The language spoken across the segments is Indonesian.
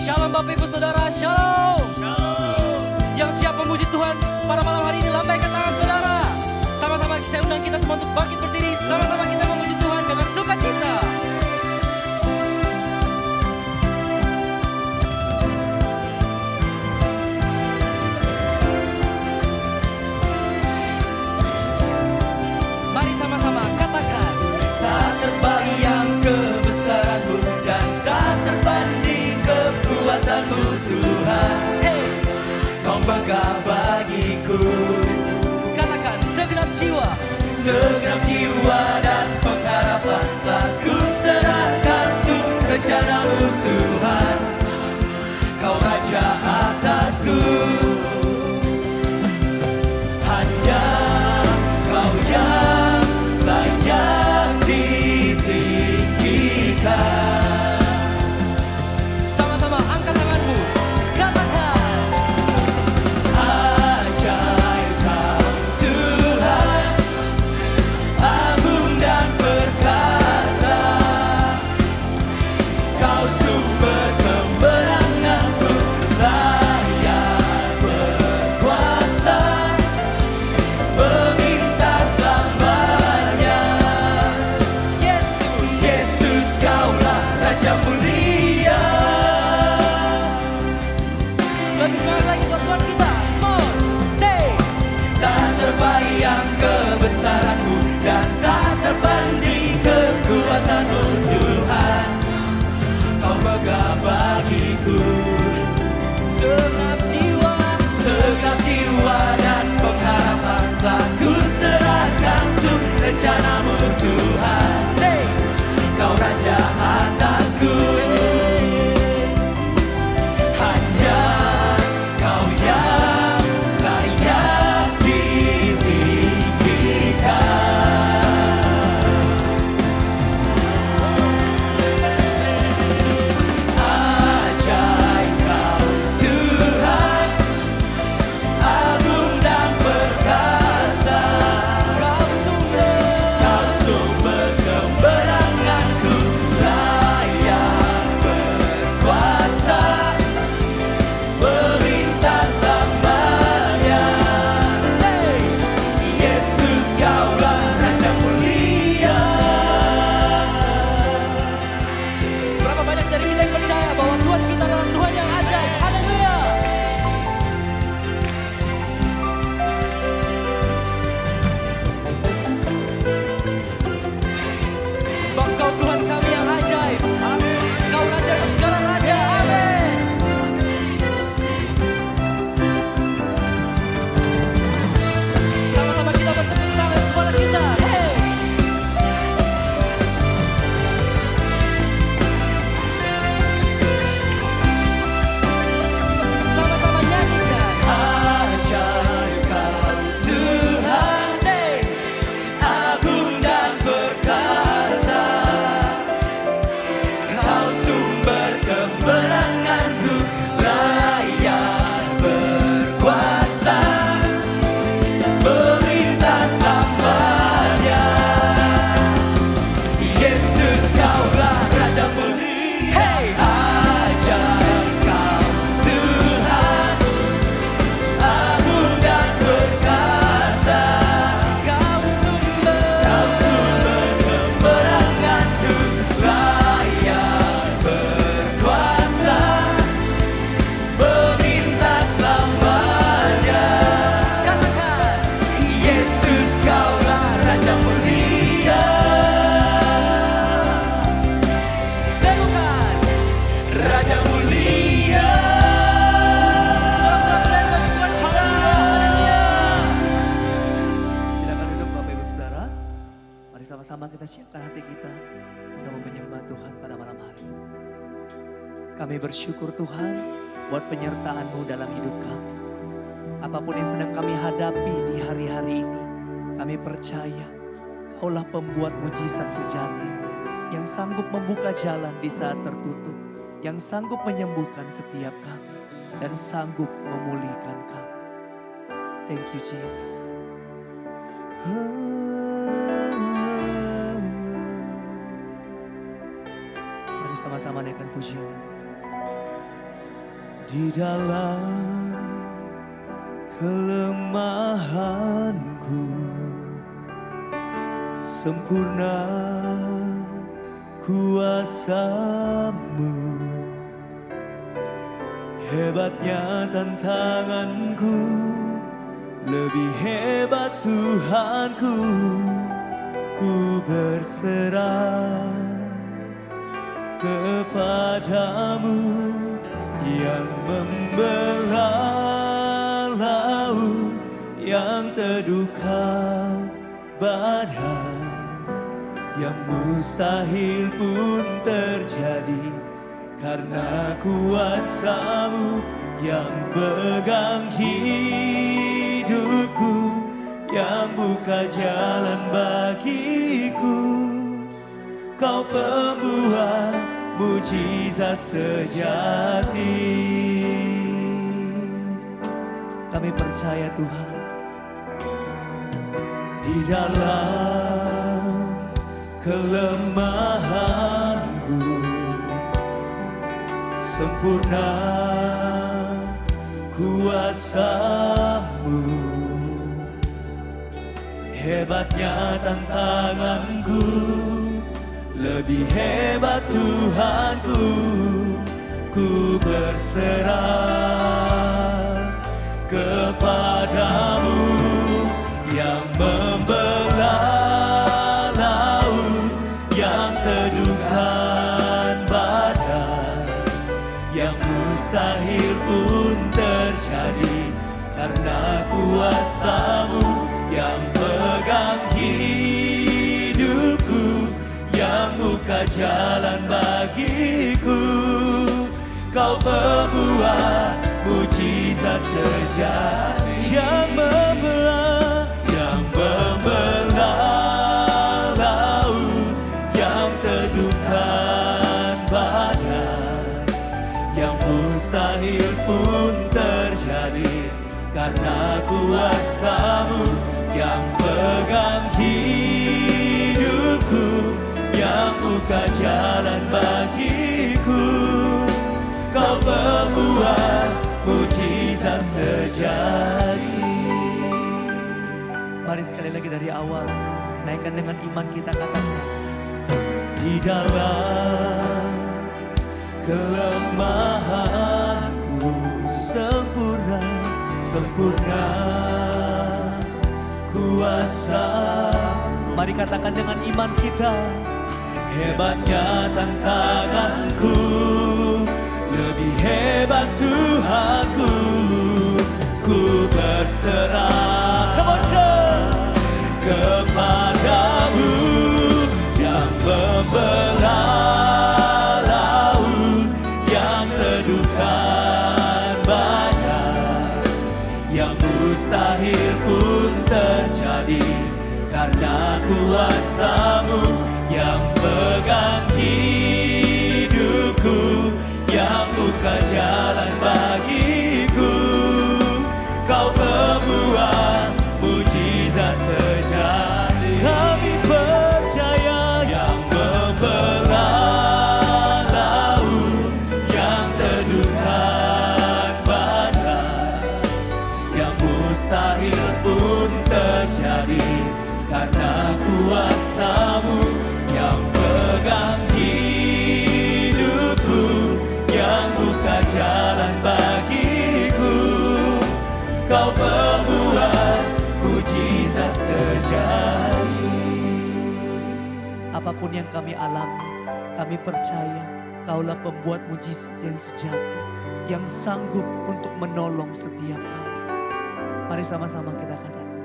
Shalom Bapak Ibu Saudara, Shalom. Yang siap memuji Tuhan pada malam hari ini, lambaikan tangan saudara. Sama-sama saya undang kita semua untuk bangkit berdiri. Sama-sama kita memuji Tuhan dengan sukacita. Mari sama-sama katakan, tak terbayang kebesaran-Mu dan tak terbanding kekuatan-Mu Tuhan. Kau megah bagiku. Katakan, segenap jiwa dan pengharapan telah ku serahkan untuk rencana-Mu Tuhan. Kau Raja atasku. Hanya Kau yang layak ditinggikan. Sama-sama angkat tanganmu, katakan, ajaib Kau Tuhan, agung dan perkasa. Kau sumber kemenanganku, layak berkuasa, meminta selamanya. Yesus, Yesus Kaulah Raja mulia. Lebih semangat lagi buat Tuhan kita. Come on, say. Tak terbayang kebesaran-Mu dan tak terbanding kekuatan-Mu Tuhan. Kau megah bagiku. Segenap jiwa dan pengharapan telah ku serahkan untuk rencana-Mu Tuhan. Say. Kau Raja atasku. Hanya Kau yang layak ditinggikan. Ajaib Kau Tuhan, agung dan perkasa. Kau sumber kemenanganku, layak berkuasa, meminta selamanya. Say, Yesus Kaulah Raja mulia. Seberapa banyak dari kita yang percaya bahwa Tuhan kita adalah Tuhan yang ajaib? Haleluya. Sebab Kau Tuhan kami yang ajaib. Amin. Kau Raja atas segala raja. Amin. Sama-sama kita bertepuk tangan sekolah kita. Hey. Sama-sama nyanyikan. Ajaib Kau Tuhan, say. Agung dan perkasa. Kau sumber kemenanganku, layak berkuasa, meminta selamanya. Yesus Kaulah Raja mulia. Hey. Ajaib Kau Tuhan, agung dan perkasa. Kau sumber kemenanganku, layak berkuasa, meminta selamanya. Katakan, Yesus Kaulah Raja mulia. Serukan, Raja mulia. Sorak-sorak bagi Tuhan kita. Haleluya. Silakan duduk Bapak Ibu Saudara. Mari sama-sama kita siapkan hati kita untuk menyembah Tuhan pada malam hari. Kami bersyukur Tuhan buat penyertaan-Mu dalam hidup kami. Apapun yang sedang kami hadapi di hari-hari ini, kami percaya Kaulah pembuat mujizat sejati yang sanggup membuka jalan di saat tertutup, yang sanggup menyembuhkan setiap kami dan sanggup memulihkan kami. Thank you Jesus. Mari sama-sama naikkan pujian. Di dalam kelemahanku sempurna kuasa-Mu. Hebatnya tantanganku, lebih hebat Tuhanku. Ku berserah kepadamu yang membelah laut, yang teduhkan badai, yang mustahil pun terjadi karena kuasa-Mu yang pegang hidupku, yang buka jalan bagiku. Kau pembuat mujizat sejati. Kami percaya Tuhan, di dalam kelemahanku sempurna kuasa-Mu. Hebatnya tantanganku, lebih hebat Tuhanku. Ku berserah kepadamu yang membelah laut, yang teduhkan badai, yang mustahil pun terjadi karena kuasa-Mu yang pegang hidupku, yang buka jalan bagiku. Kau pembuat mujizat sejati, yang membelah laut, yang teduhkan badai, yang mustahil pun terjadi karena kuasa-Mu yang pegang hidupku, yang buka jalan bagiku. Kau pembuat mujizat sejati. Mari sekali lagi dari awal, naikkan dengan iman kita, katakan. Di dalam kelemahanku sempurna, sempurna kuasa. Mari katakan dengan iman kita. Hebatnya tantanganku, lebih hebat Tuhanku. Ku berserah, come on church, kepadamu yang membelah laut, yang teduhkan badai, yang mustahil pun terjadi karena kuasa-Mu yang pegang hidupku, yang buka jalan bagiku. Kau pembuat mujizat sejati. Kami percaya yang membelah laut, yang teduhkan badai, yang mustahil pun terjadi karena kuasa-Mu yang pegang hidupku, yang buka jalan bagiku. Kau pembuat mujizat sejati. Apapun yang kami alami, kami percaya Kaulah pembuat mujizat yang sejati, yang sanggup untuk menolong setiap kami. Mari sama-sama kita katakan.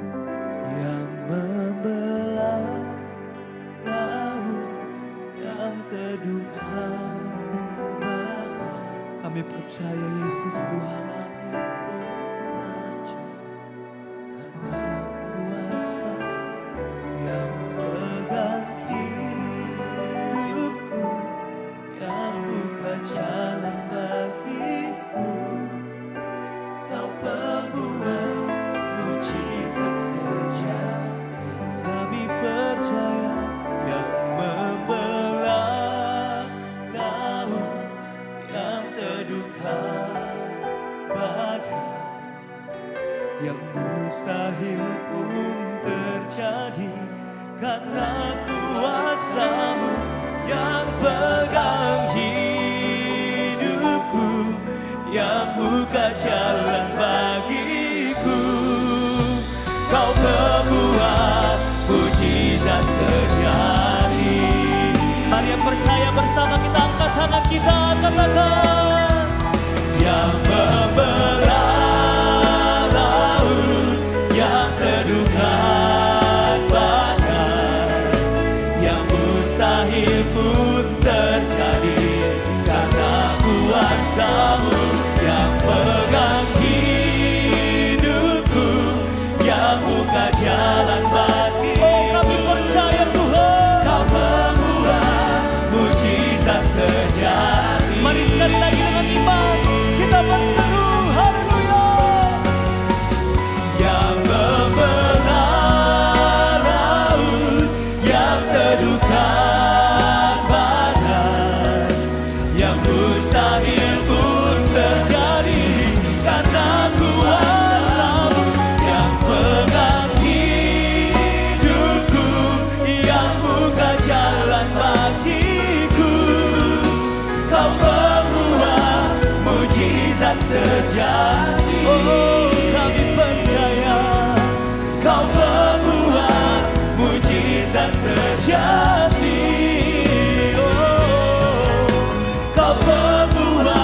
Yang membelah laut, yang teduhkan badai. Kami percaya Yesus Tuhan. pegang hidupku, yang buka jalan bagiku. Kau pembuat mujizat sejati. Mari yang percaya bersama kita angkat tangan kita, katakan. Yang membelah laut, yang teduhkan badai, yang mustahil pun terjadi karena kuasa-Mu. Yang pegang hidupku, yang buka jalan bagi. Oh, kami percaya Tuhan, Kau membuat mujizat sejati. Mari sekali lagi dengan iman kita berseru, haleluya. Yang membelah laut, yang teduhkan badai, yang mustahil pun terjadi karena kuasa-Mu. Yang pegang hidupku, yang buka jalan bagiku. Kau pembuat mujizat sejati. Oh, kami percaya Kau pembuat mujizat sejati. Oh, Kau pembuat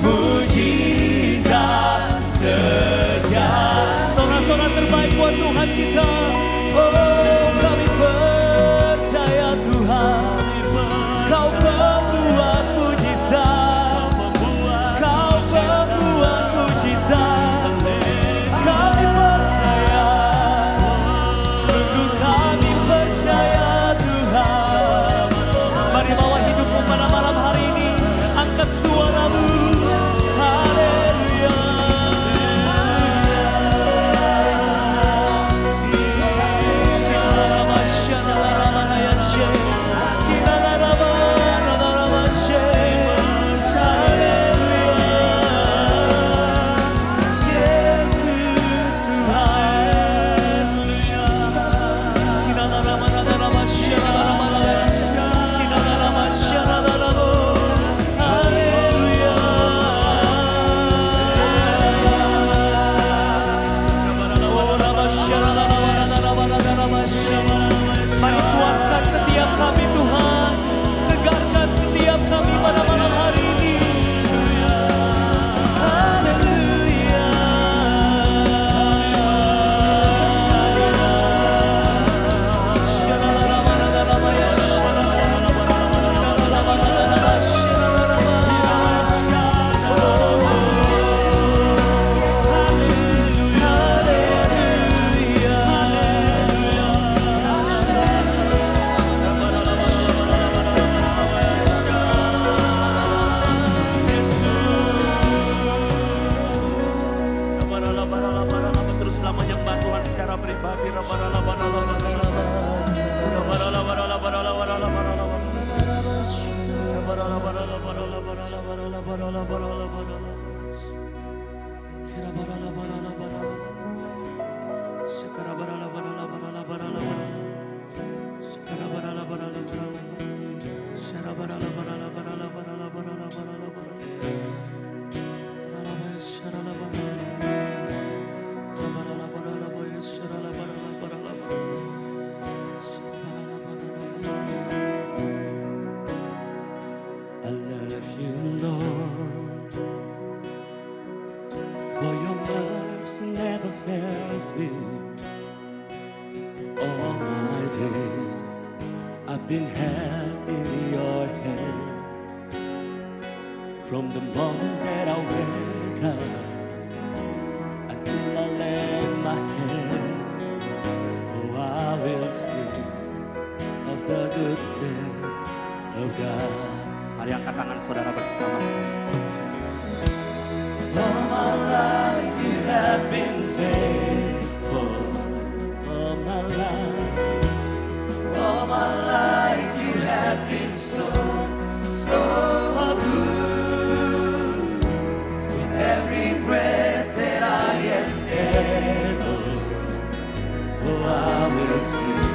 mujizat sejati. Sorak-sorak terbaik buat Tuhan kita. Oh, kami percaya Tuhan, Kau pembuat mujizat. Kau pembuat mujizat. Kami percaya, sungguh kami percaya Tuhan. Mari bawa hidupmu pada malam hari ini, angkat suaramu, haleluya. Mari puaskan setiap kami Tuhan, segarkan setiap kami pada malam hari ini. Haleluya. Teruslah menyembah Tuhan secara pribadi. I love you, Lord, for your mercy never fails me. All my days I've been held in your hands. From the moment that I wake up until I land my head, oh, I will sing of the goodness of God. Mari angkat tangan saudara bersama-sama. All my life you have been faithful. All my life you have been so good. With every breath that I am able, oh, I will sing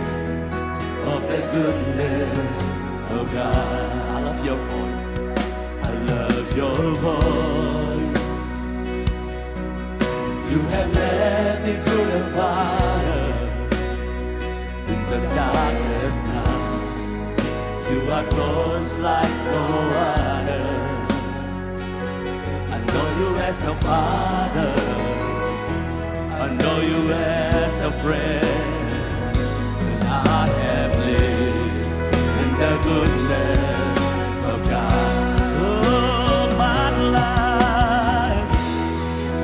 of the goodness of God. I love your voice. I love your voice. You have led me through the fire in the darkest night. You are close like no other. I know you as a father. I know you as a friend. And I have lived in the goodness of God. Oh, my life,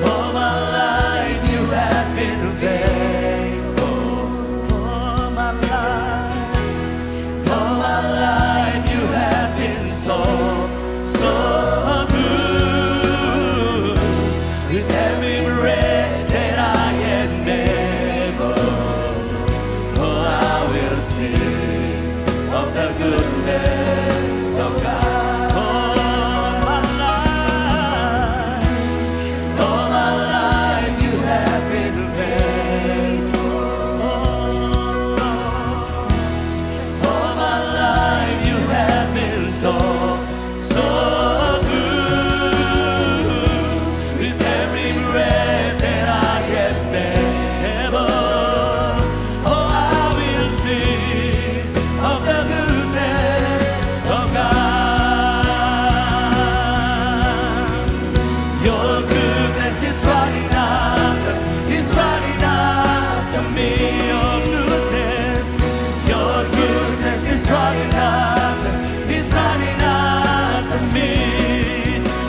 all my life you have been faithful. All my life, all my life you have been so good. With every breath that I am able, oh, I will sing of the goodness of God. All my life you have been faithful. Oh, Lord, all my life you have been so good. With every breath that I am able, oh, I will sing of the goodness of God. Your goodness is running after me. Your goodness is running after me.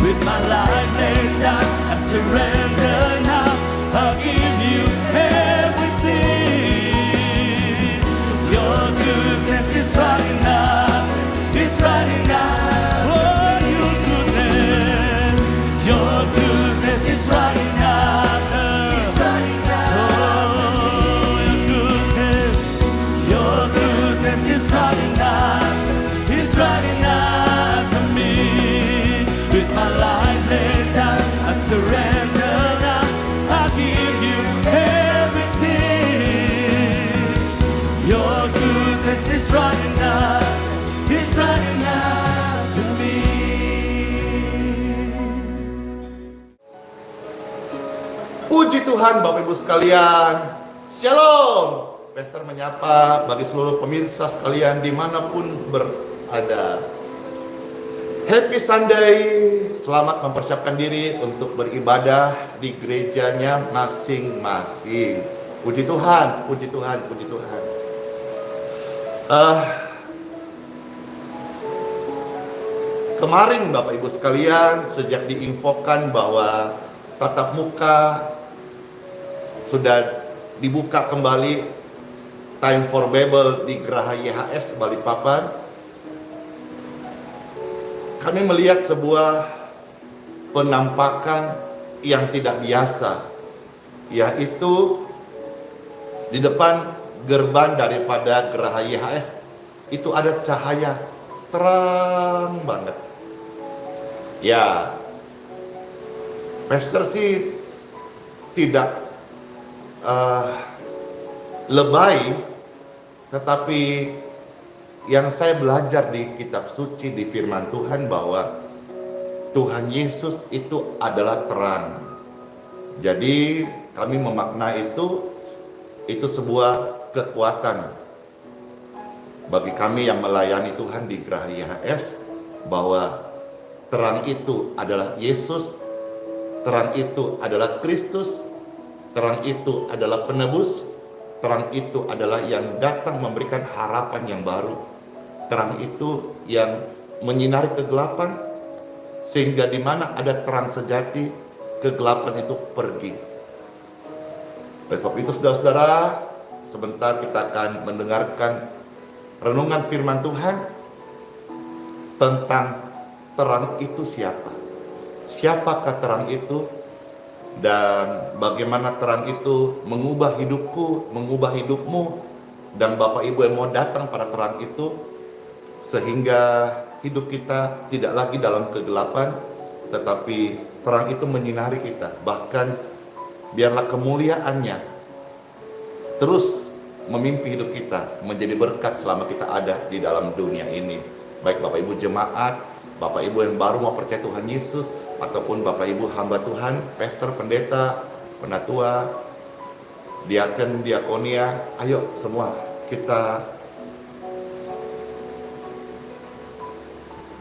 With my life laid down, I surrender now. I'll give you everything. Your goodness is running after. Oh, your goodness is running after. Oh, your goodness is running after me. With my life laid down, I surrender now. I'll give you everything. Your goodness is running after me. Puji Tuhan Bapak Ibu sekalian. Shalom. Pastor menyapa bagi seluruh pemirsa sekalian dimanapun berada. Happy Sunday. Selamat mempersiapkan diri untuk beribadah di gerejanya masing-masing. Puji Tuhan, puji Tuhan, puji Tuhan. Kemarin Bapak Ibu sekalian sejak diinfokan bahwa tatap muka sudah dibuka kembali, Time for Bible di Geraha YHS Balikpapan, kami melihat sebuah penampakan yang tidak biasa, yaitu di depan gerbang daripada Geraha YHS itu ada cahaya terang banget. Ya, pastor sih tidak lebay, tetapi yang saya belajar di kitab suci, di firman Tuhan, bahwa Tuhan Yesus itu adalah terang. Jadi kami memaknai itu sebuah kekuatan bagi kami yang melayani Tuhan di Geraha YHS, bahwa terang itu adalah Yesus, terang itu adalah Kristus, terang itu adalah penebus, terang itu adalah yang datang memberikan harapan yang baru. Terang itu yang menyinari kegelapan, sehingga di mana ada terang sejati, kegelapan itu pergi. Oleh sebab itu saudara-saudara, sebentar kita akan mendengarkan renungan firman Tuhan tentang terang itu siapa. Siapakah terang itu, dan bagaimana terang itu mengubah hidupku, mengubah hidupmu, dan Bapak Ibu yang mau datang pada terang itu, sehingga hidup kita tidak lagi dalam kegelapan, tetapi terang itu menyinari kita. Bahkan biarlah kemuliaannya terus memimpi hidup kita, menjadi berkat selama kita ada di dalam dunia ini. Baik Bapak Ibu jemaat, Bapak Ibu yang baru mau percaya Tuhan Yesus, ataupun Bapak Ibu hamba Tuhan, pastor, pendeta, penatua, diaken, diakonia, ayo semua kita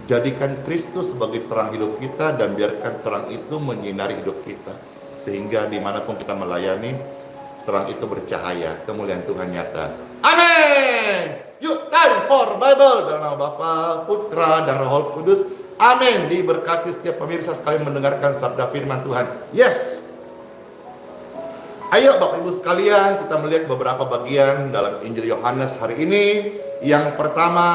jadikan Kristus sebagai terang hidup kita dan biarkan terang itu menyinari hidup kita. Sehingga dimanapun kita melayani, terang itu bercahaya, kemuliaan Tuhan nyata. Amin. Yuk, time for Bible. Dalam nama Bapa, Putra, dan Roh Kudus. Amin. Diberkati setiap pemirsa sekalian mendengarkan sabda firman Tuhan. Yes. Ayo Bapak Ibu sekalian, kita melihat beberapa bagian dalam Injil Yohanes hari ini. Yang pertama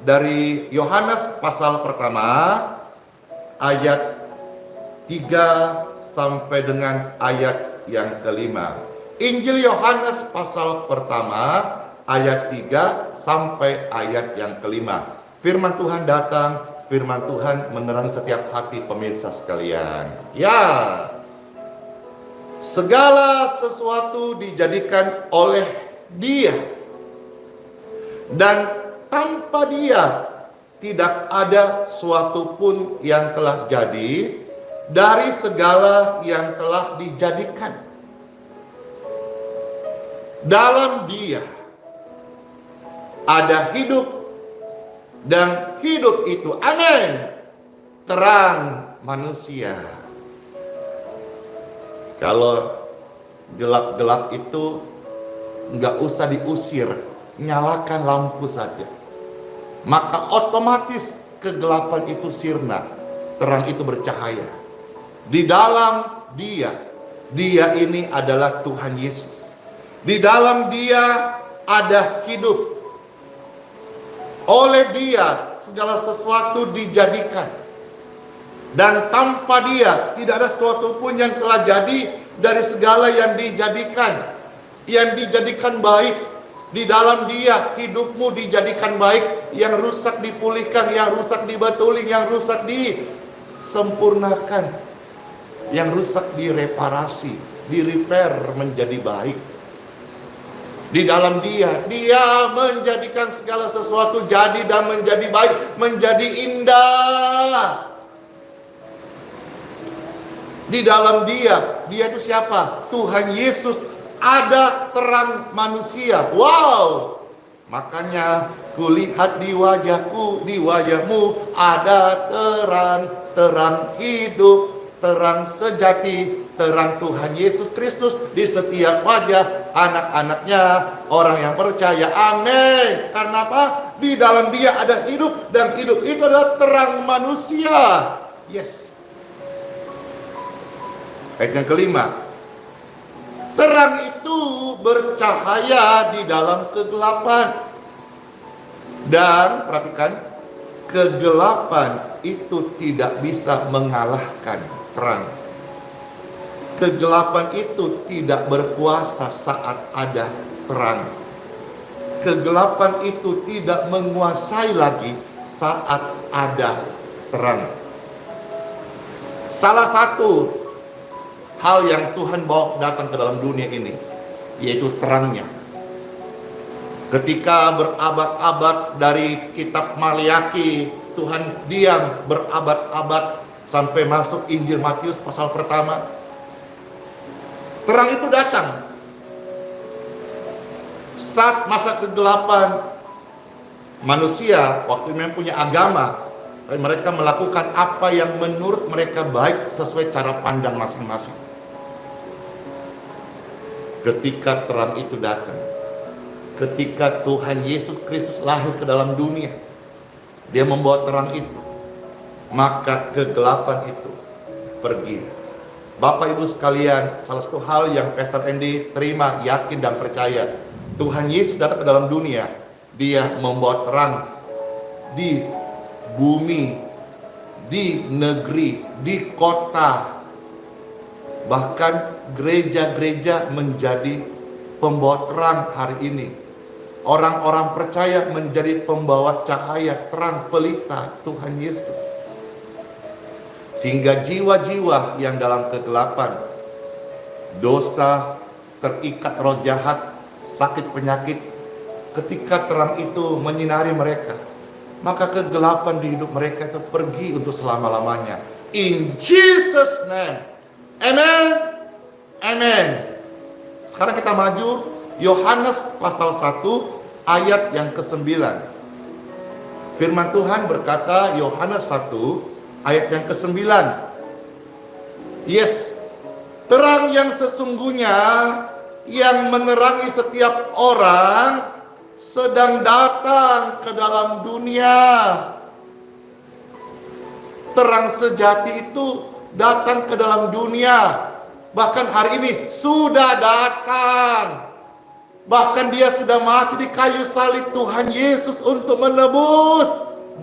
dari Yohanes pasal pertama ayat 3 sampai dengan ayat yang kelima. Injil Yohanes pasal pertama ayat 3 sampai ayat yang kelima. Firman Tuhan datang, firman Tuhan menerangi setiap hati pemirsa sekalian. Ya, segala sesuatu dijadikan oleh Dia, dan tanpa Dia tidak ada suatu pun yang telah jadi dari segala yang telah dijadikan. Dalam Dia ada hidup, dan hidup itu, amin, terang manusia. Kalau gelap-gelap itu nggak usah diusir, nyalakan lampu saja, maka otomatis kegelapan itu sirna, terang itu bercahaya. Di dalam Dia, Dia ini adalah Tuhan Yesus. Di dalam Dia ada hidup. Oleh Dia segala sesuatu dijadikan, dan tanpa Dia tidak ada sesuatu pun yang telah jadi dari segala yang dijadikan. Yang dijadikan baik. Di dalam Dia hidupmu dijadikan baik. Yang rusak dipulihkan, yang rusak dibetulin, yang rusak disempurnakan, yang rusak direparasi, direpair menjadi baik. Di dalam Dia, Dia menjadikan segala sesuatu jadi dan menjadi baik, menjadi indah. Di dalam Dia, Dia itu siapa? Tuhan Yesus, ada terang manusia. Wow! Makanya kulihat di wajahku, di wajahmu ada terang, terang hidup, terang sejati, terang Tuhan Yesus Kristus di setiap wajah anak-anaknya, orang yang percaya. Amin. Karena apa? Di dalam Dia ada hidup, dan hidup itu adalah terang manusia. Yes. Ayat yang kelima, terang itu bercahaya di dalam kegelapan, dan perhatikan, kegelapan itu tidak bisa mengalahkan terang. Kegelapan itu tidak berkuasa saat ada terang. Kegelapan itu tidak menguasai lagi saat ada terang. Salah satu hal yang Tuhan bawa datang ke dalam dunia ini, yaitu terangnya. Ketika berabad-abad dari kitab Maliaki, Tuhan diam berabad-abad sampai masuk Injil Matius pasal pertama. Terang itu datang. Saat masa kegelapan, manusia waktu memang punya agama, mereka melakukan apa yang menurut mereka baik sesuai cara pandang masing-masing. Ketika terang itu datang, ketika Tuhan Yesus Kristus lahir ke dalam dunia, Dia membawa terang itu, maka kegelapan itu pergi. Bapak Ibu sekalian, salah satu hal yang Pastor Andy terima, yakin dan percaya, Tuhan Yesus datang ke dalam dunia, Dia membawa terang di bumi, di negeri, di kota. Bahkan gereja-gereja menjadi pembawa terang hari ini. Orang-orang percaya menjadi pembawa cahaya, terang pelita Tuhan Yesus. Sehingga jiwa-jiwa yang dalam kegelapan, dosa, terikat roh jahat, sakit penyakit, ketika terang itu menyinari mereka, maka kegelapan di hidup mereka itu pergi untuk selama-lamanya. In Jesus name. Amen. Amen. Sekarang kita maju Yohanes pasal 1 ayat yang ke-9. Firman Tuhan berkata, Yohanes 1 ayat yang ke-9. Yes, terang yang sesungguhnya yang menerangi setiap orang sedang datang ke dalam dunia. Terang sejati itu datang ke dalam dunia. Bahkan hari ini sudah datang. Bahkan dia sudah mati di kayu salib Tuhan Yesus untuk menebus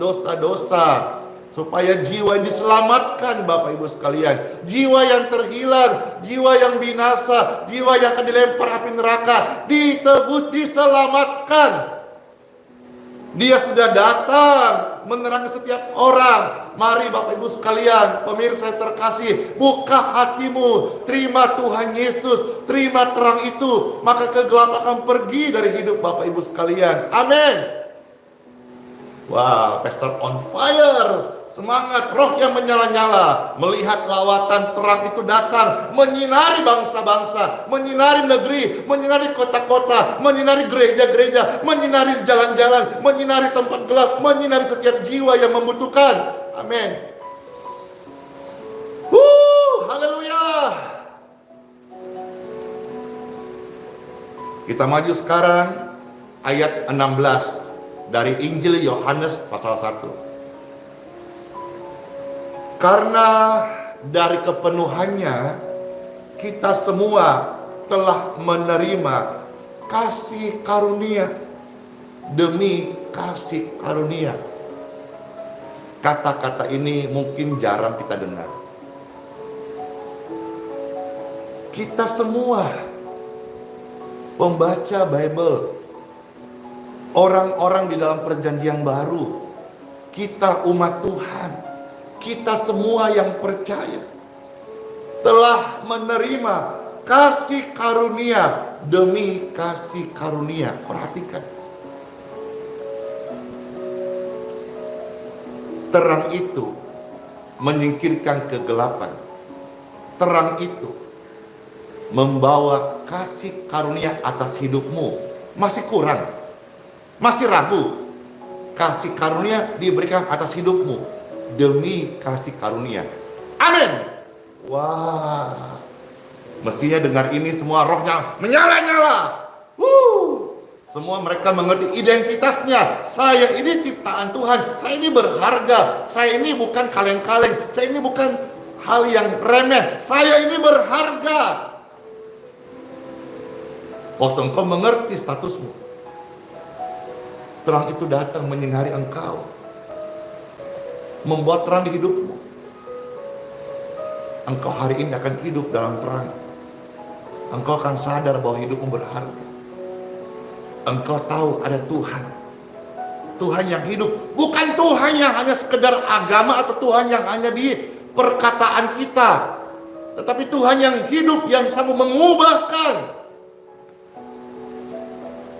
dosa-dosa. Supaya jiwa yang diselamatkan, Bapak Ibu sekalian. Jiwa yang terhilang, jiwa yang binasa, jiwa yang akan dilempar api neraka, ditebus, diselamatkan. Dia sudah datang menerangi setiap orang. Mari Bapak Ibu sekalian, pemirsa yang terkasih, buka hatimu, terima Tuhan Yesus, terima terang itu, maka kegelapan akan pergi dari hidup Bapak Ibu sekalian. Amin. Wah, Pastor on fire. Semangat, roh yang menyala-nyala. Melihat lawatan terang itu datang, menyinari bangsa-bangsa, menyinari negeri, menyinari kota-kota, menyinari gereja-gereja, menyinari jalan-jalan, menyinari tempat gelap, menyinari setiap jiwa yang membutuhkan. Amin. Haleluya. Kita maju sekarang ayat 16 dari Injil Yohanes pasal 1. Karena dari kepenuhannya kita semua telah menerima kasih karunia demi kasih karunia. Kata-kata ini mungkin jarang kita dengar. Kita semua pembaca Bible, orang-orang di dalam perjanjian baru, kita umat Tuhan, kita semua yang percaya telah menerima kasih karunia demi kasih karunia. Perhatikan. Terang itu menyingkirkan kegelapan. Terang itu membawa kasih karunia atas hidupmu. Masih kurang? Masih ragu? Kasih karunia diberikan atas hidupmu demi kasih karunia. Amin. Wah, mestinya dengar ini semua rohnya menyala-nyala. Semua mereka mengerti identitasnya. Saya ini ciptaan Tuhan. Saya ini berharga. Saya ini bukan kaleng-kaleng. Saya ini bukan hal yang remeh. Saya ini berharga. Waktu engkau mengerti statusmu, terang itu datang menyinari engkau, membuat terang di hidupmu. Engkau hari ini akan hidup dalam terang. Engkau akan sadar bahwa hidupmu berharga. Engkau tahu ada Tuhan. Tuhan yang hidup. Bukan Tuhan yang hanya sekedar agama atau Tuhan yang hanya di perkataan kita. Tetapi Tuhan yang hidup, yang sanggup mengubahkan.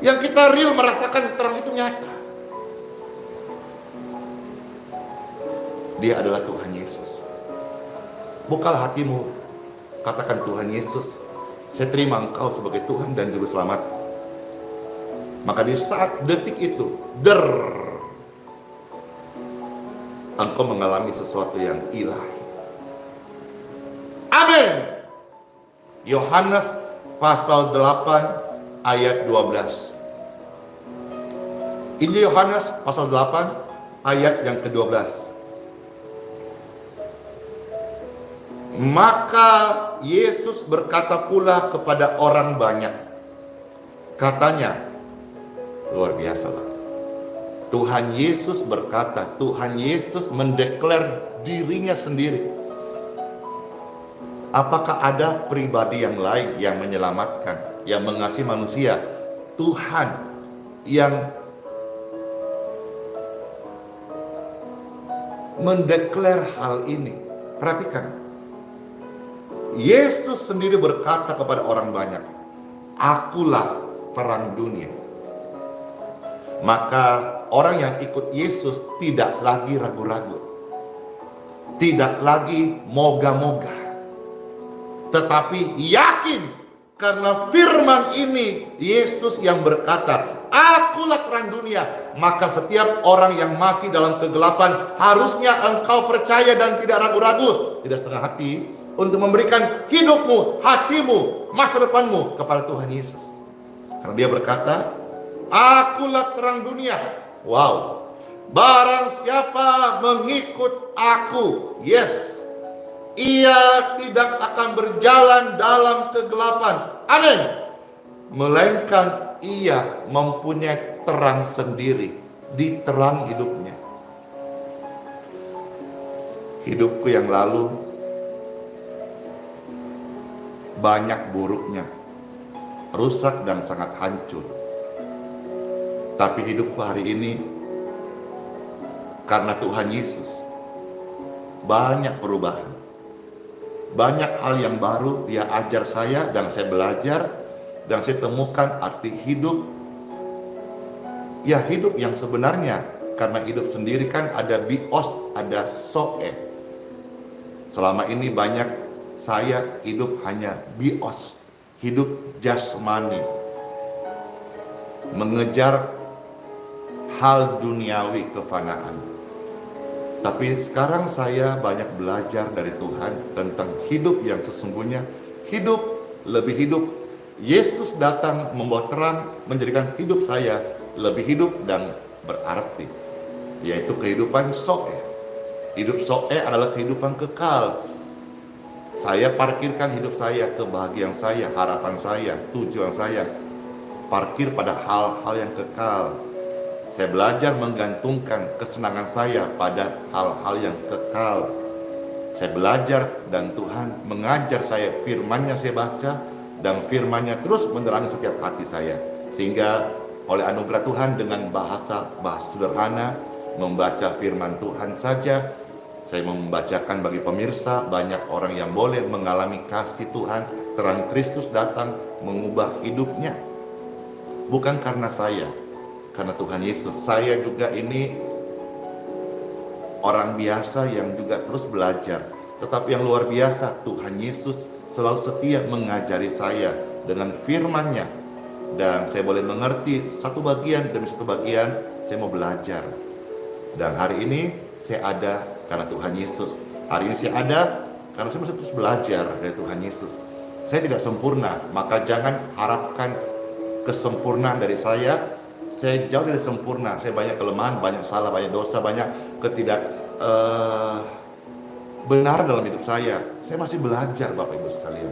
Yang kita real merasakan terang itu nyata. Dia adalah Tuhan Yesus. Bukalah hatimu, katakan, Tuhan Yesus, saya terima Engkau sebagai Tuhan dan Juru Selamat. Maka di saat detik itu, engkau mengalami sesuatu yang ilahi. Amin. Yohanes pasal 8 ayat 12. Injil Yohanes pasal 8 ayat yang ke-12. Maka Yesus berkata pula kepada orang banyak. Katanya, luar biasa lah. Tuhan Yesus berkata, Tuhan Yesus mendeklar dirinya sendiri. Apakah ada pribadi yang lain yang menyelamatkan, yang mengasihi manusia? Tuhan yang mendeklar hal ini. Perhatikan. Yesus sendiri berkata kepada orang banyak, Akulah terang dunia. Maka orang yang ikut Yesus tidak lagi ragu-ragu, tidak lagi moga-moga, tetapi yakin. Karena firman ini Yesus yang berkata, "Akulah terang dunia." Maka setiap orang yang masih dalam kegelapan harusnya engkau percaya dan tidak ragu-ragu, tidak setengah hati, untuk memberikan hidupmu, hatimu, masa depanmu kepada Tuhan Yesus. Karena dia berkata, "Akulah terang dunia." Wow. Barang siapa mengikut aku, yes, ia tidak akan berjalan dalam kegelapan. Amin. Melainkan ia mempunyai terang sendiri di terang hidupnya. Hidupku yang lalu banyak buruknya, rusak dan sangat hancur. Tapi hidupku hari ini karena Tuhan Yesus banyak perubahan. Banyak hal yang baru dia ajar saya dan saya belajar dan saya temukan arti hidup. Ya, hidup yang sebenarnya, karena hidup sendiri kan ada bios, ada soe. Selama ini banyak saya hidup hanya bios, hidup jasmani, mengejar hal duniawi, kefanaan. Tapi sekarang saya banyak belajar dari Tuhan tentang hidup yang sesungguhnya, hidup lebih hidup. Yesus datang membawa terang, menjadikan hidup saya lebih hidup dan berarti, yaitu kehidupan soe. Hidup soe adalah kehidupan kekal. Saya parkirkan hidup saya, kebahagiaan saya, harapan saya, tujuan saya, parkir pada hal-hal yang kekal. Saya belajar menggantungkan kesenangan saya pada hal-hal yang kekal. Saya belajar dan Tuhan mengajar saya, firman-Nya saya baca dan firman-Nya terus menerangi setiap hati saya. Sehingga oleh anugerah Tuhan dengan bahasa sederhana, membaca firman Tuhan saja, saya membacakan bagi pemirsa, banyak orang yang boleh mengalami kasih Tuhan, terang Kristus datang mengubah hidupnya. Bukan karena saya, karena Tuhan Yesus. Saya juga ini orang biasa yang juga terus belajar. Tetapi yang luar biasa, Tuhan Yesus selalu setia mengajari saya dengan firman-Nya. Dan saya boleh mengerti satu bagian demi satu bagian, saya mau belajar. Dan hari ini saya ada karena Tuhan Yesus. Hari ini saya ada karena saya masih terus belajar dari Tuhan Yesus. Saya tidak sempurna, maka jangan harapkan kesempurnaan dari saya. Saya jauh dari sempurna, saya banyak kelemahan, banyak salah, banyak dosa, banyak benar dalam hidup saya. Saya masih belajar, Bapak Ibu sekalian.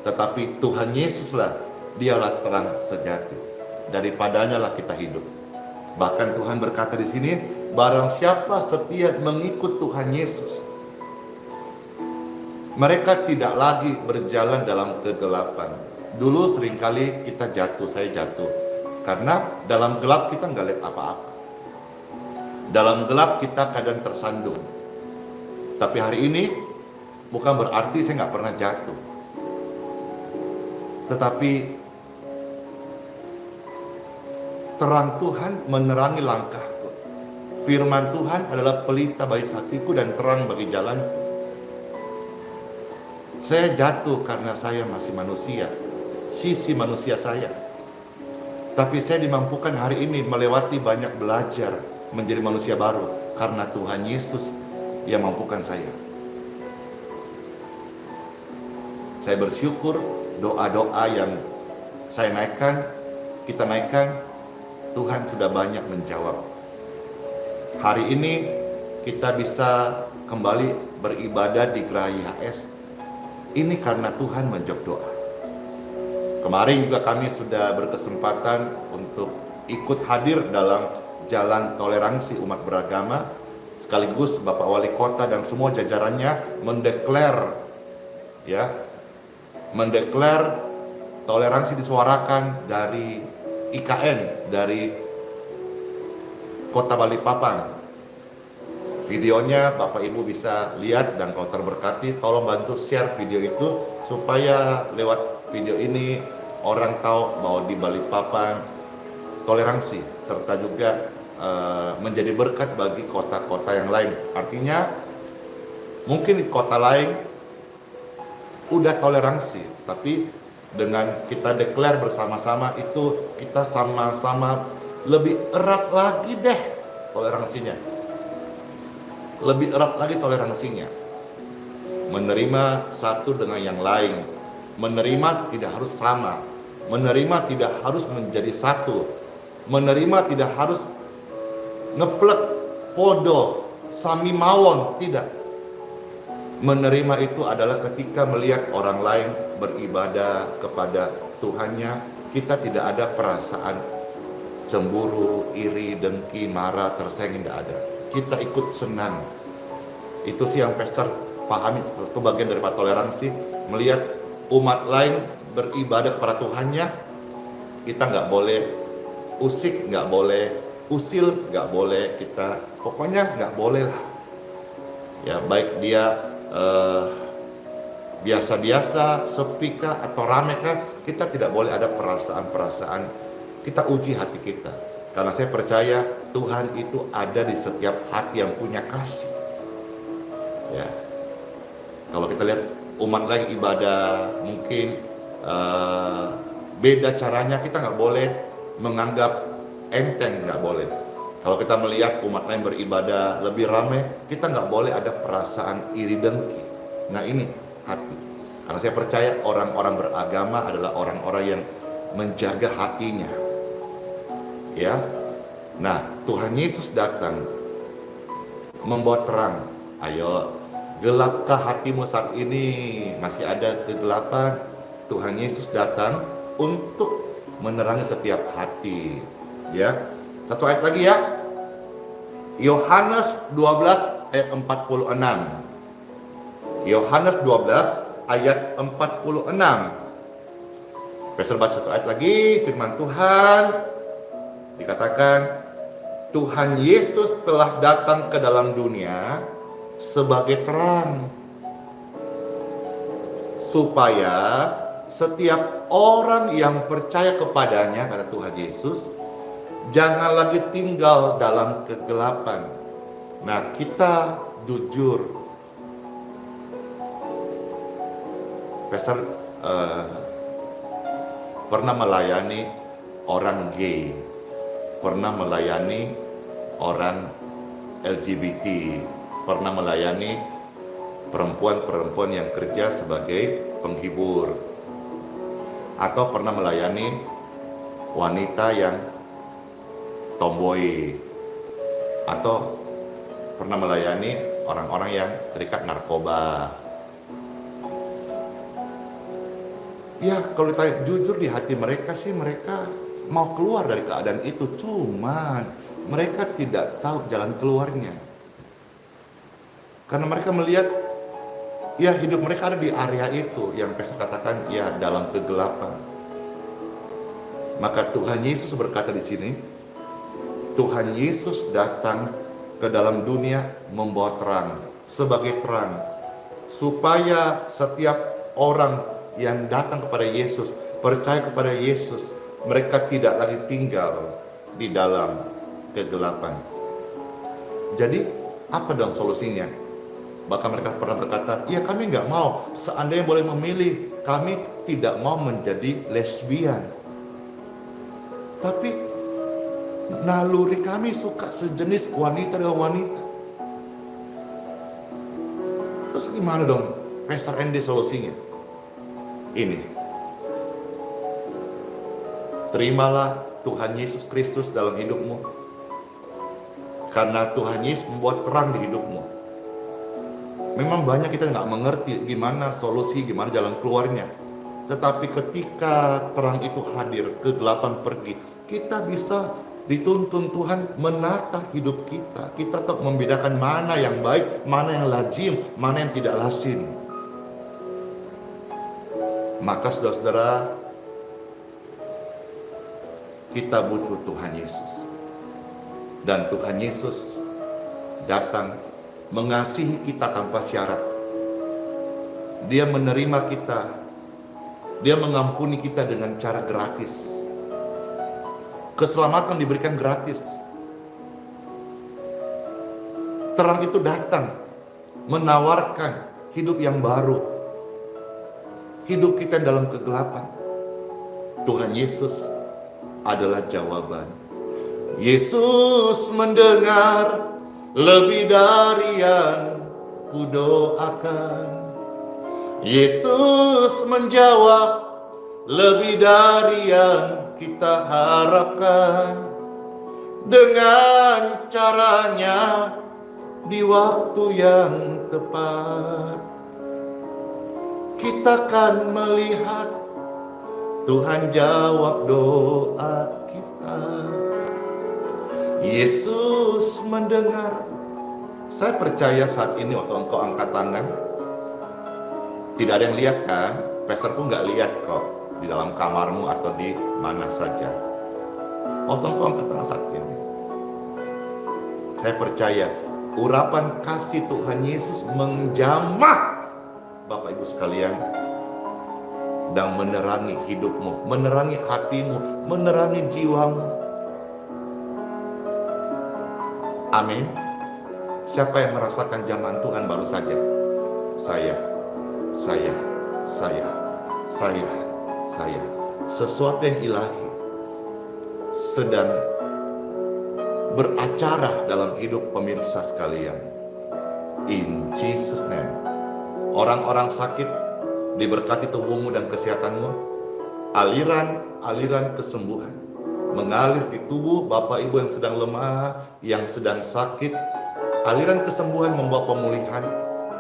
Tetapi Tuhan Yesuslah, dialah terang sejati. Daripadanya lah kita hidup. Bahkan Tuhan berkata di sini, barang siapa setia mengikut Tuhan Yesus, mereka tidak lagi berjalan dalam kegelapan. Dulu seringkali kita jatuh, saya jatuh. Karena dalam gelap kita nggak lihat apa-apa. Dalam gelap kita kadang tersandung. Tapi hari ini bukan berarti saya nggak pernah jatuh. Tetapi terang Tuhan menerangi langkahku. Firman Tuhan adalah pelita bagi kakiku dan terang bagi jalanku. Saya jatuh karena saya masih manusia, sisi manusia saya. Tapi saya dimampukan hari ini melewati banyak belajar menjadi manusia baru karena Tuhan Yesus yang mampukan saya. Saya bersyukur doa-doa yang saya naikkan, kita naikkan, Tuhan sudah banyak menjawab. Hari ini kita bisa kembali beribadah di Geraha IHS. Ini karena Tuhan menjawab doa. Kemarin juga kami sudah berkesempatan untuk ikut hadir dalam jalan toleransi umat beragama. Sekaligus Bapak Wali Kota dan semua jajarannya mendeklar toleransi disuarakan dari IKN, dari Kota Balikpapan. Videonya Bapak Ibu bisa lihat dan kalau terberkati tolong bantu share video itu supaya lewat video ini orang tahu bahwa di Balikpapan toleransi serta juga menjadi berkat bagi kota-kota yang lain. Artinya mungkin di kota lain udah toleransi, tapi dengan kita declare bersama-sama itu kita sama-sama lebih erat lagi deh toleransinya. Lebih erat lagi toleransinya. Menerima satu dengan yang lain. Menerima tidak harus sama. Menerima tidak harus menjadi satu. Menerima tidak harus ngeplek, podo, sami mawon, tidak. Menerima itu adalah ketika melihat orang lain beribadah kepada Tuhannya, kita tidak ada perasaan cemburu, iri, dengki, marah, tersengih, tidak ada. Kita ikut senang. Itu sih yang pastor pahami, itu bagian daripada toleransi. Melihat umat lain beribadah kepada Tuhannya, kita nggak boleh usik, nggak boleh usil, nggak boleh kita, pokoknya nggak boleh lah. Ya baik dia biasa-biasa, sepi kah atau rame kah, kita tidak boleh ada perasaan-perasaan. Kita uji hati kita, karena saya percaya Tuhan itu ada di setiap hati yang punya kasih. Ya, kalau kita lihat umat lain ibadah mungkin beda caranya, kita nggak boleh menganggap enteng, nggak boleh. Kalau kita melihat umat lain beribadah lebih ramai, kita nggak boleh ada perasaan iri dengki. Nah ini hati. Karena saya percaya orang-orang beragama adalah orang-orang yang menjaga hatinya. Ya. Nah, Tuhan Yesus datang membawa terang. Ayo, gelapkah hatimu saat ini? Masih ada kegelapan? Tuhan Yesus datang untuk menerangi setiap hati. Ya. Satu ayat lagi ya. Yohanes 12 ayat 46. Yohanes 12 ayat 46. Pastor baca satu ayat lagi, firman Tuhan dikatakan, Tuhan Yesus telah datang ke dalam dunia sebagai terang, supaya setiap orang yang percaya kepadanya, kata Tuhan Yesus, jangan lagi tinggal dalam kegelapan. Nah, kita jujur, Pastor pernah melayani orang gay, pernah melayani orang LGBT, pernah melayani perempuan-perempuan yang kerja sebagai penghibur, atau pernah melayani wanita yang tomboy, atau pernah melayani orang-orang yang terikat narkoba. Ya, kalau ditanya jujur di hati mereka sih, mereka mau keluar dari keadaan itu, cuman mereka tidak tahu jalan keluarnya. Karena mereka melihat, ya hidup mereka ada di area itu, yang Pastor katakan, ya dalam kegelapan. Maka Tuhan Yesus berkata di sini, Tuhan Yesus datang ke dalam dunia membawa terang, sebagai terang, supaya setiap orang yang datang kepada Yesus, percaya kepada Yesus, mereka tidak lagi tinggal di dalam kegelapan. Jadi apa dong solusinya? Bahkan mereka pernah berkata, ya kami nggak mau, seandainya boleh memilih, kami tidak mau menjadi lesbian. Tapi naluri kami suka sejenis wanita dengan wanita. Terus gimana dong Pastor Andy solusinya? Ini, terimalah Tuhan Yesus Kristus dalam hidupmu, karena Tuhan Yesus membuat terang di hidupmu. Memang banyak kita nggak mengerti gimana solusi, gimana jalan keluarnya. Tetapi ketika terang itu hadir, kegelapan pergi, kita bisa dituntun Tuhan menata hidup kita. Kita tahu membedakan mana yang baik, mana yang lazim, mana yang tidak lazim. Maka saudara-saudara, kita butuh Tuhan Yesus. Dan Tuhan Yesus datang mengasihi kita tanpa syarat. Dia menerima kita Dia mengampuni kita dengan cara gratis. Keselamatan diberikan gratis. Terang itu datang menawarkan hidup yang baru. Hidup kita dalam kegelapan. Tuhan Yesus adalah jawaban. Yesus mendengar lebih dari yang kudoakan. Yesus menjawab lebih dari yang kita harapkan. Dengan caranya di waktu yang tepat, kita akan melihat Tuhan jawab doa kita. Yesus mendengar. Saya percaya saat ini waktu engkau angkat tangan, tidak ada yang lihat kan? Pastor pun gak lihat kok di dalam kamarmu atau di mana saja. Waktu engkau angkat tangan saat ini, saya percaya urapan kasih Tuhan Yesus menjamah Bapak Ibu sekalian dan menerangi hidupmu, menerangi hatimu, menerangi jiwamu. Amin. Siapa yang merasakan zaman Tuhan baru saja? Saya. Sesuatu yang ilahi sedang beracara dalam hidup pemirsa sekalian. In Jesus name. Orang-orang sakit diberkati tubuhmu dan kesehatanmu. Aliran kesembuhan mengalir di tubuh Bapak Ibu yang sedang lemah, yang sedang sakit. Aliran kesembuhan membawa pemulihan,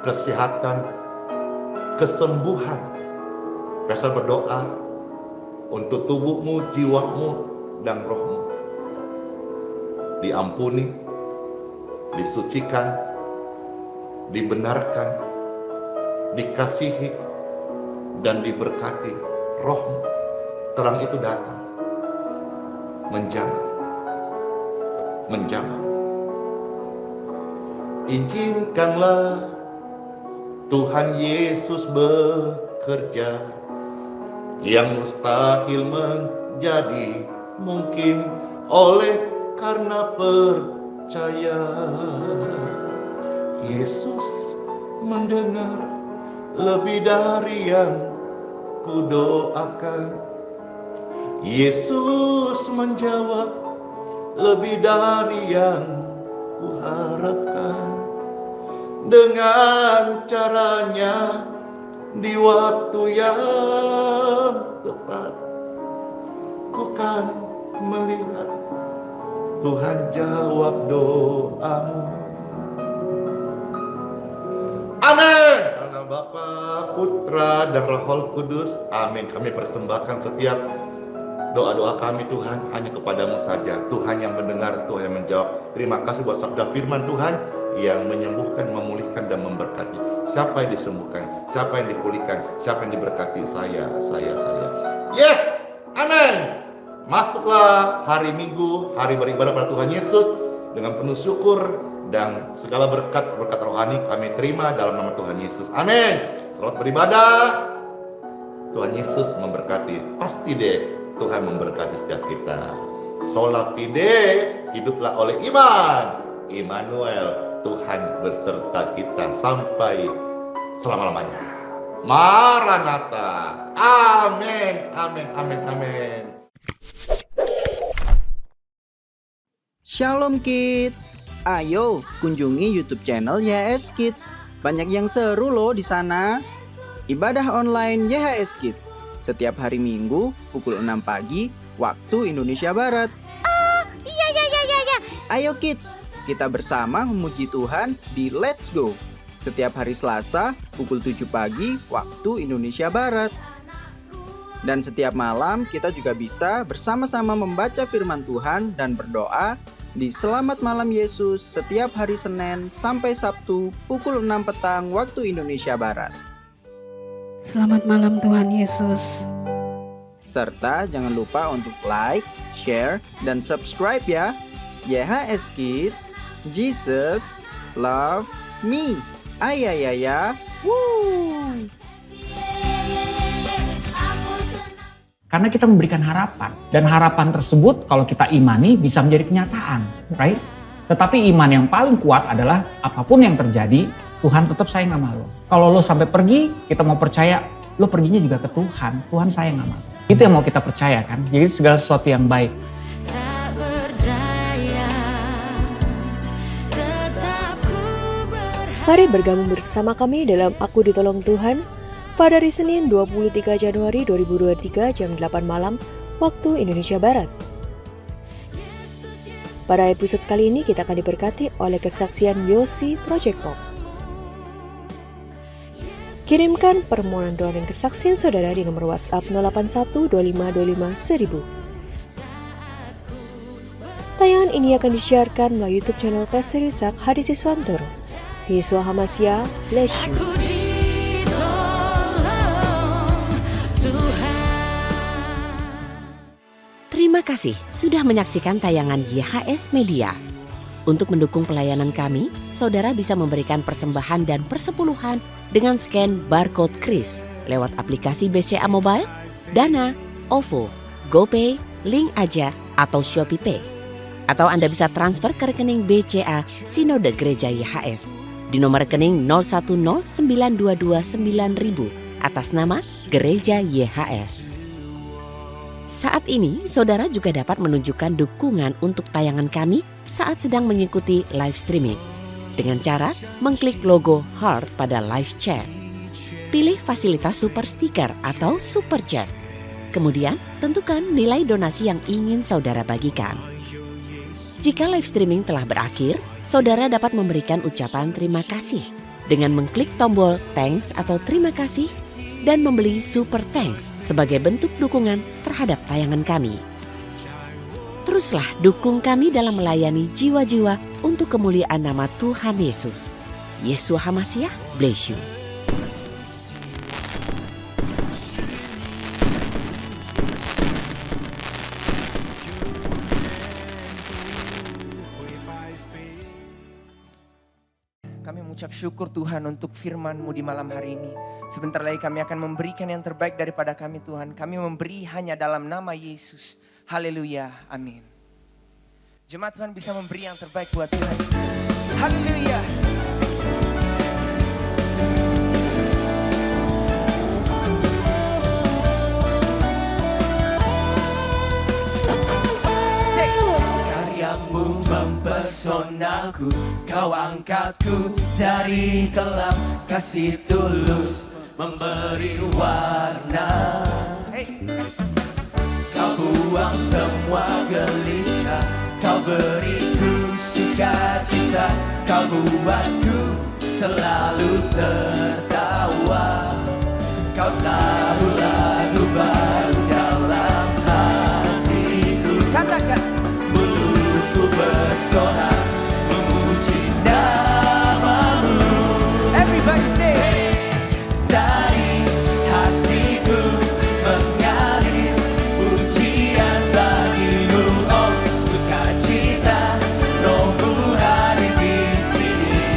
kesehatan, kesembuhan. Pastor berdoa untuk tubuhmu, jiwamu, dan rohmu diampuni, disucikan, dibenarkan, dikasihi, dan diberkati. Rohmu, terang itu datang menjamah. Izinkanlah Tuhan Yesus bekerja, yang mustahil menjadi mungkin oleh karena percaya. Yesus mendengar lebih dari yang kudoakan. Yesus menjawab lebih dari yang kuharapkan. Dengan caranya di waktu yang tepat, ku kan melihat Tuhan jawab doamu. Amin. Dalam Bapa, Putra, dan Roh Kudus. Amin. Kami persembahkan setiap doa-doa kami Tuhan hanya kepadamu saja. Tuhan yang mendengar, Tuhan yang menjawab. Terima kasih buat sabda firman Tuhan yang menyembuhkan, memulihkan, dan memberkati. Siapa yang disembuhkan, siapa yang dipulihkan, siapa yang diberkati? Saya. Yes, amin. Masuklah hari Minggu, hari beribadah pada Tuhan Yesus dengan penuh syukur dan segala berkat rohani kami terima dalam nama Tuhan Yesus. Amin. Selamat beribadah. Tuhan Yesus memberkati. Pasti deh Tuhan memberkati setiap kita. Sola fide, hiduplah oleh iman. Immanuel, Tuhan beserta kita sampai selama-lamanya. Maranatha. Amin. Shalom Kids. Ayo kunjungi YouTube channel YHS Kids. Banyak yang seru loh di sana. Ibadah online YHS Kids setiap hari Minggu pukul 6 pagi waktu Indonesia Barat. Iya. Ayo Kids, kita bersama memuji Tuhan di Let's Go setiap hari Selasa pukul 7 pagi waktu Indonesia Barat. Dan setiap malam kita juga bisa bersama-sama membaca firman Tuhan dan berdoa di Selamat Malam Yesus setiap hari Senin sampai Sabtu pukul 6 petang waktu Indonesia Barat. Selamat malam Tuhan Yesus. Serta jangan lupa untuk like, share, dan subscribe ya. YHS Kids, Jesus Love Me. Ayayaya. Woo! Aku Karena kita memberikan harapan. Dan harapan tersebut kalau kita imani bisa menjadi kenyataan. Right? Tetapi iman yang paling kuat adalah apapun yang terjadi, Tuhan tetap sayang sama lo. Kalau lo sampai pergi, kita mau percaya, lo perginya juga ke Tuhan. Tuhan sayang sama lo. Itu yang mau kita percaya kan. Jadi segala sesuatu yang baik. Mari bergabung bersama kami dalam Aku Ditolong Tuhan pada hari Senin 23 Januari 2023 jam 8 malam waktu Indonesia Barat. Pada episode kali ini kita akan diberkati oleh kesaksian Yosi Project Pop. Kirimkan permohonan doa dan kesaksian saudara di nomor WhatsApp 08125251000. Tayangan ini akan disiarkan melalui YouTube channel Pastor Yusak Hadi Siswantoro. Yesua Hamasya, bless you. Terima kasih sudah menyaksikan tayangan YHS Media. Untuk mendukung pelayanan kami, saudara bisa memberikan persembahan dan persepuluhan dengan scan barcode KRIS lewat aplikasi BCA Mobile, Dana, OVO, GoPay, Link Aja, atau ShopeePay. Atau Anda bisa transfer ke rekening BCA Sinode Gereja YHS di nomor rekening 0109229000 atas nama Gereja YHS. Saat ini, saudara juga dapat menunjukkan dukungan untuk tayangan kami saat sedang mengikuti live streaming dengan cara mengklik logo heart pada live chat. Pilih fasilitas super sticker atau super chat. Kemudian, tentukan nilai donasi yang ingin saudara bagikan. Jika live streaming telah berakhir, saudara dapat memberikan ucapan terima kasih dengan mengklik tombol thanks atau terima kasih dan membeli super thanks sebagai bentuk dukungan terhadap tayangan kami. Teruslah dukung kami dalam melayani jiwa-jiwa untuk kemuliaan nama Tuhan Yesus. Yesua Hamasya, bless you. Kami mengucap syukur Tuhan untuk firman-Mu di malam hari ini. Sebentar lagi kami akan memberikan yang terbaik daripada kami Tuhan. Kami memberi hanya dalam nama Yesus. Haleluya, amin. Jemaat Tuhan bisa memberi yang terbaik buat Tuhan. Haleluya. Karyamu mempesonaku, kau angkatku dari kelam, kasih tulus memberi warna. Kau buang semua gelisah, kau beriku sukacita, kau buatku selalu tertawa. Kau tahu lagu baru dalam hatiku. Katakan. Mulutku bersorak memuji namamu. Everybody say. Dari hatiku mengalir pujian bagimu, oh sukacita rohmu hadir di sini.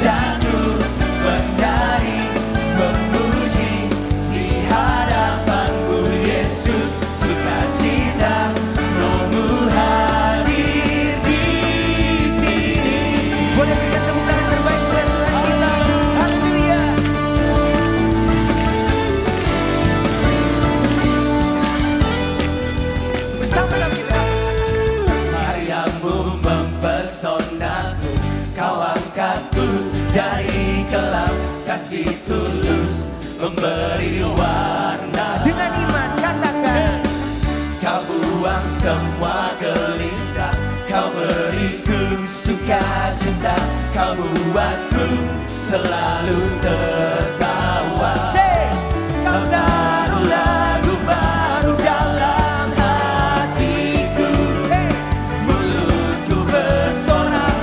Dan ku menari memuji di hadapanmu Yesus, sukacita rohmu hadir di sini. Boleh berikan tepuk tangan terbaik buat Tuhan kita. Haleluya. Bersama-sama kita. Karyamu mempesonaku, kau angkatku dari kelam, kasih tulus memberi warna. Dengan iman katakan. Kau buang semua gelisah, kau beriku sukacita, kau buatku selalu tertawa. Kau taruh lagu baru dalam hatiku. Mulutku bersorak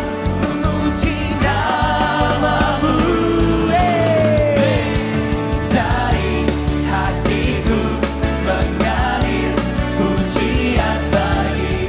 memuji namamu. Dari hatiku mengalir pujian bagimu.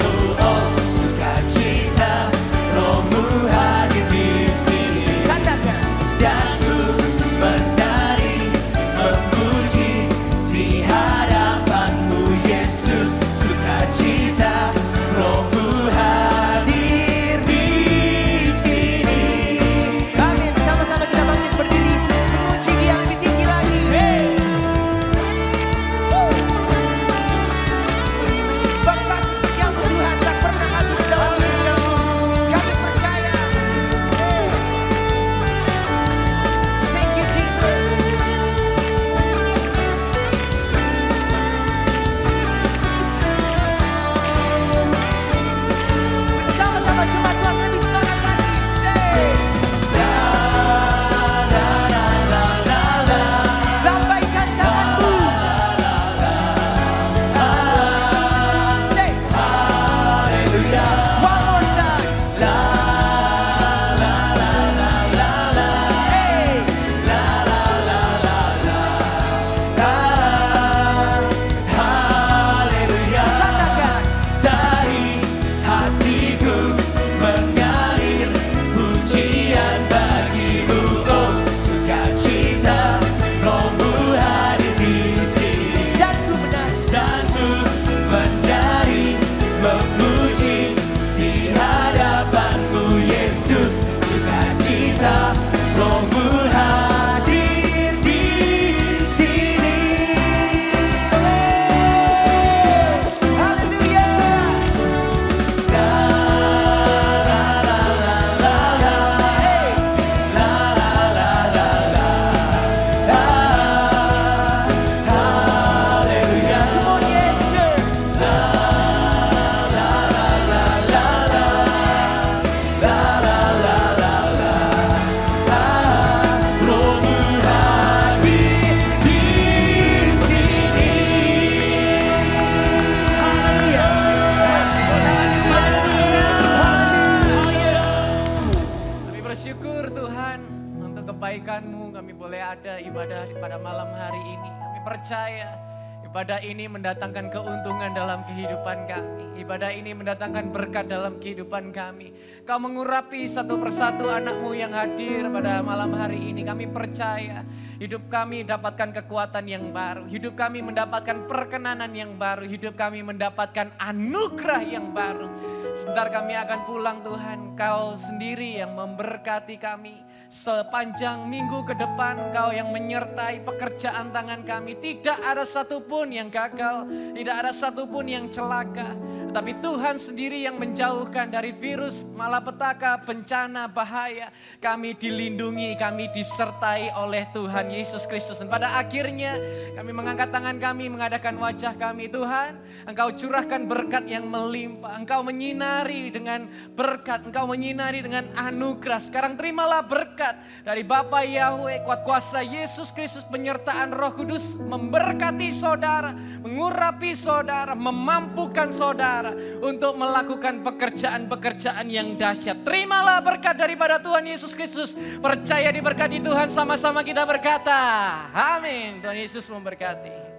ada ibadah pada malam hari ini. Kami percaya ibadah ini mendatangkan keuntungan dalam kehidupan kami. Ibadah ini mendatangkan berkat dalam kehidupan kami. Kau mengurapi satu persatu anak-Mu yang hadir pada malam hari ini. Kami percaya hidup kami dapatkan kekuatan yang baru. Hidup kami mendapatkan perkenanan yang baru. Hidup kami mendapatkan anugerah yang baru. Sebentar kami akan pulang Tuhan. Kau sendiri yang memberkati kami. Sepanjang minggu ke depan Kau yang menyertai pekerjaan tangan kami. Tidak ada satupun yang gagal. Tidak ada satupun yang celaka. Tapi Tuhan sendiri yang menjauhkan dari virus, malapetaka, bencana, bahaya. Kami dilindungi, kami disertai oleh Tuhan Yesus Kristus. Dan pada akhirnya kami mengangkat tangan kami, mengadakan wajah kami. Tuhan, Engkau curahkan berkat yang melimpah. Engkau menyinari dengan berkat, Engkau menyinari dengan anugerah. Sekarang terimalah berkat dari Bapa Yahweh, kuat kuasa Yesus Kristus, penyertaan Roh Kudus memberkati saudara, mengurapi saudara, memampukan saudara untuk melakukan pekerjaan-pekerjaan yang dahsyat. Terimalah berkat daripada Tuhan Yesus Kristus. Percaya diberkati Tuhan, sama-sama kita berkata, amin. Tuhan Yesus memberkati.